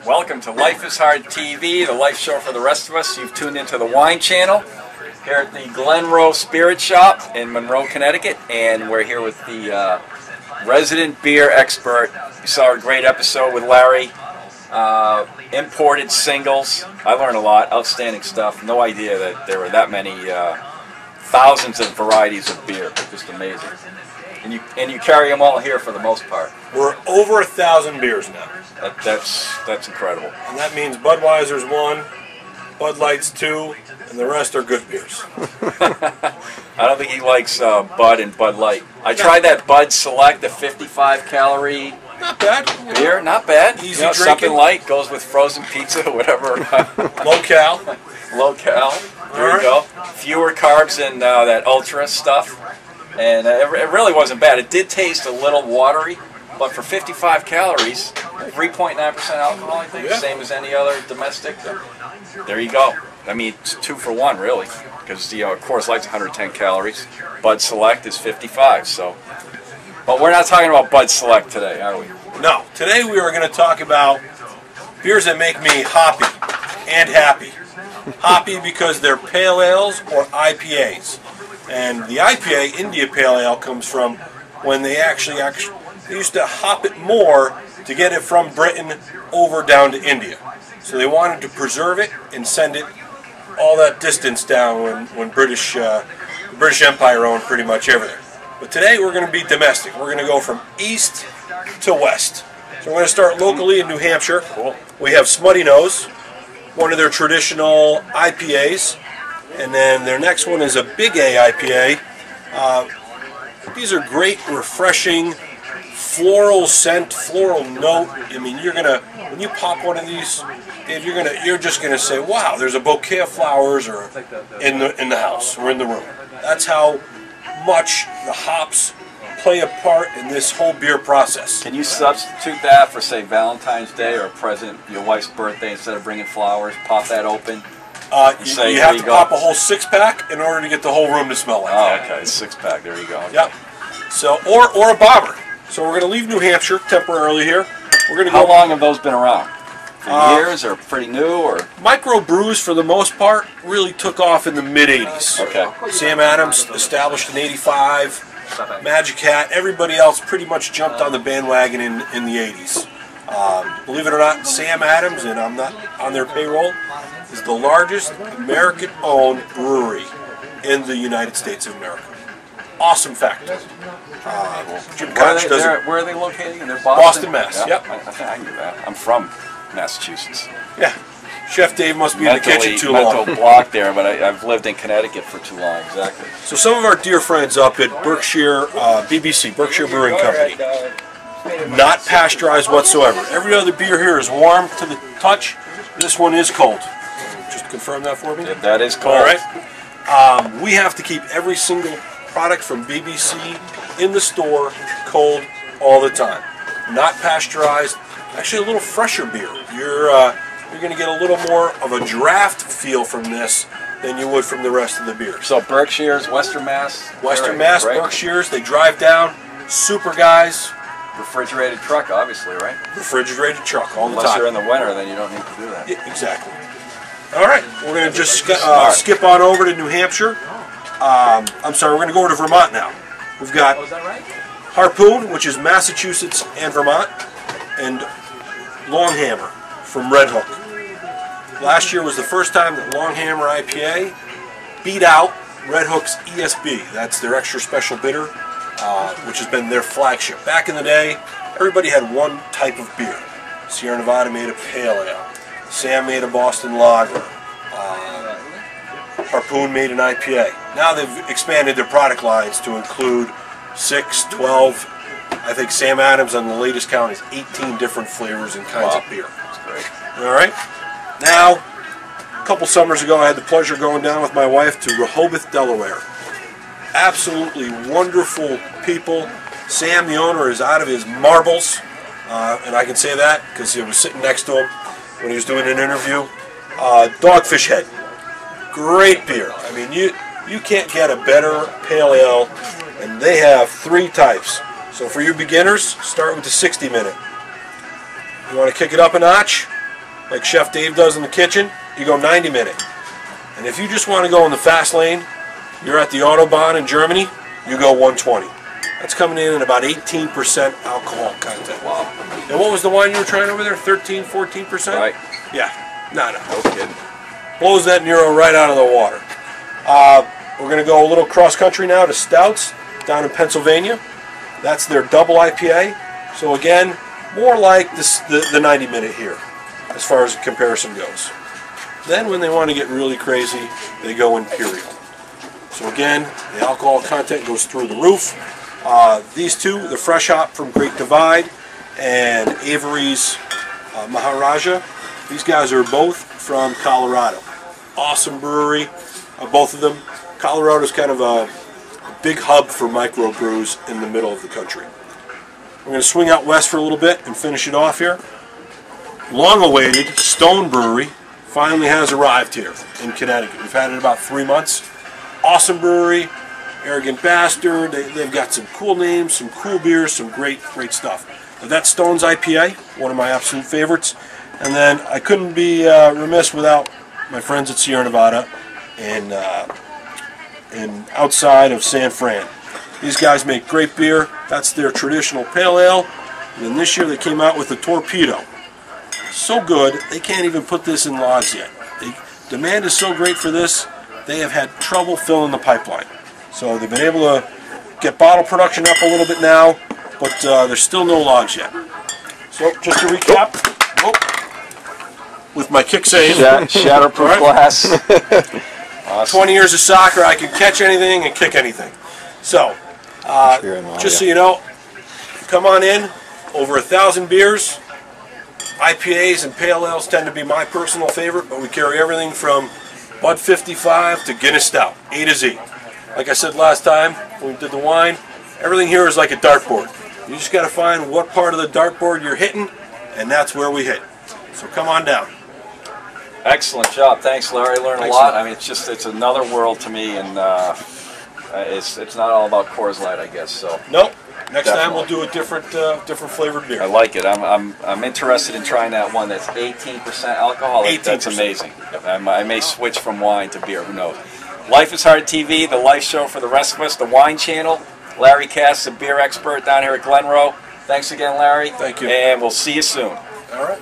Welcome to Life is Hard TV, the life show for the rest of us. You've tuned into the Wine Channel here at the Glenroe Spirit Shop in Monroe, Connecticut, and we're here with the resident beer expert. You saw a great episode with Larry. Imported singles. I learned a lot. Outstanding stuff. No idea that there were that many thousands of varieties of beer. Just amazing. And you carry them all here for the most part. We're over 1,000 beers now. That's incredible. And that means Budweiser's 1, Bud Light's 2, and the rest are good beers. I don't think he likes Bud and Bud Light. I tried that Bud Select, the 55-calorie not bad beer. Not bad. Easy drinking. Something light goes with frozen pizza or whatever. Low cal. Low cal. There you go. Fewer carbs than that Ultra stuff. And it really wasn't bad. It did taste a little watery, but for 55 calories, 3.9% alcohol, I think, same as any other domestic. There you go. I mean, it's 2 for 1, really, because Coors Light's 110 calories. Bud Select is 55. So, but we're not talking about Bud Select today, are we? No. Today we are going to talk about beers that make me hoppy and happy. Hoppy because they're pale ales or IPAs. And the IPA, India Pale Ale, comes from when they actually they used to hop it more to get it from Britain over down to India. So they wanted to preserve it and send it all that distance down when the British Empire owned pretty much everything. But today we're going to be domestic. We're going to go from east to west. So we're going to start locally in New Hampshire. Cool. We have Smutty Nose, one of their traditional IPAs. And then their next one is a Big A IPA. These are great, refreshing, floral scent, floral note. I mean, when you pop one of these, you're just gonna say, "Wow, there's a bouquet of flowers or in the house or in the room." That's how much the hops play a part in this whole beer process. Can you substitute that for, say, Valentine's Day or a present, your wife's birthday? Instead of bringing flowers, pop that open. You have to pop a whole 6-pack in order to get the whole room to smell like that. Oh, okay, 6-pack. There you go. Okay. Yep. So, or a bomber. So we're going to leave New Hampshire temporarily here. We're going to go. How long have those been around? For years, or pretty new, or microbrews for the most part really took off in the mid '80s. Okay. Sam Adams established in '85. Magic Hat. Everybody else pretty much jumped on the bandwagon in the '80s. Believe it or not, Sam Adams, and I'm not on their payroll, is the largest American-owned brewery in the United States of America. Awesome fact. Jim Koch does it. Where are they located? They're Boston, Mass. Yeah, yep. I knew that. I'm from Massachusetts. Yeah. Chef Dave must be in the kitchen too long. Mental block there, but I've lived in Connecticut for too long. Exactly. So some of our dear friends up at Berkshire, BBC, Berkshire Brewing Company, not pasteurized whatsoever. Every other beer here is warm to the touch. This one is cold. Just confirm that for me. Yeah, that is cold. All right. We have to keep every single product from BBC in the store cold all the time. Not pasteurized. Actually, a little fresher beer. You're going to get a little more of a draft feel from this than you would from the rest of the beers. So Berkshire's, Western Mass? Western Mass, right? Berkshire's. They drive down. Super guys. Refrigerated truck, obviously, right? Refrigerated truck all the time. Unless you're in the winter, then you don't need to do that. Yeah, exactly. All right, we're going to just skip on over to New Hampshire. I'm sorry, we're going to go over to Vermont now. We've got Harpoon, which is Massachusetts and Vermont, and Longhammer from Red Hook. Last year was the first time that Longhammer IPA beat out Red Hook's ESB. That's their extra special bitter, which has been their flagship. Back in the day, everybody had one type of beer. Sierra Nevada made a pale ale. Sam made a Boston Lager. Harpoon made an IPA. Now they've expanded their product lines to include 6, 12. I think Sam Adams on the latest count is 18 different flavors and kinds of beer. That's great. All right. Now, a couple summers ago, I had the pleasure of going down with my wife to Rehoboth, Delaware. Absolutely wonderful people. Sam, the owner, is out of his marbles, and I can say that because I was sitting next to him when he was doing an interview. Dogfish Head. Great beer. I mean, you can't get a better pale ale, and they have 3 types. So for you beginners, start with the 60-minute. You want to kick it up a notch? like Chef Dave does in the kitchen, you go 90-minute. And if you just want to go in the fast lane, you're at the Autobahn in Germany, you go 120. That's coming in at about 18% alcohol content. Wow. And what was the wine you were trying over there? 13, 14%? Right. Yeah. No kidding. Blows that Nero right out of the water. We're going to go a little cross-country now to Stouts down in Pennsylvania. That's their double IPA. So again, more like this, the 90-minute here, as far as the comparison goes. Then when they want to get really crazy, they go Imperial. So again, the alcohol content goes through the roof. These two, the Fresh Hop from Great Divide and Avery's Maharaja, these guys are both from Colorado. Awesome brewery, both of them. Colorado's kind of a big hub for microbrews in the middle of the country. We're going to swing out west for a little bit and finish it off here. Long-awaited Stone Brewery finally has arrived here in Connecticut. We've had it about 3 months. Awesome brewery, Arrogant Bastard. They've got some cool names, some cool beers, some great stuff. But that's Stone's IPA, one of my absolute favorites. And then I couldn't be remiss without my friends at Sierra Nevada and outside of San Fran. These guys make great beer. That's their traditional pale ale. And then this year they came out with the Torpedo. So good, they can't even put this in logs yet. Demand is so great for this, they have had trouble filling the pipeline. So they've been able to get bottle production up a little bit now, but there's still no logs yet. So just to recap, with my kick save. Shatterproof glass. Awesome. 20 years of soccer, I can catch anything and kick anything. So, just so you know, come on in, over 1,000 beers. IPAs and pale ales tend to be my personal favorite, but we carry everything from Bud 55 to Guinness Stout, A to Z. Like I said last time when we did the wine, everything here is like a dartboard. You just got to find what part of the dartboard you're hitting, and that's where we hit. So come on down. Excellent job. Thanks, Larry. I learned a lot. I mean, it's another world to me, and it's not all about Coors Light, I guess. So nope. Next time we'll do a different flavored beer. I like it. I'm interested in trying that one that's 18% alcohol. 18%. That's amazing. I may switch from wine to beer. Who knows? Life is Hard TV, the life show for the rest of us, the wine channel. Larry Cass, a beer expert down here at Glenroe. Thanks again, Larry. Thank you. And we'll see you soon. All right.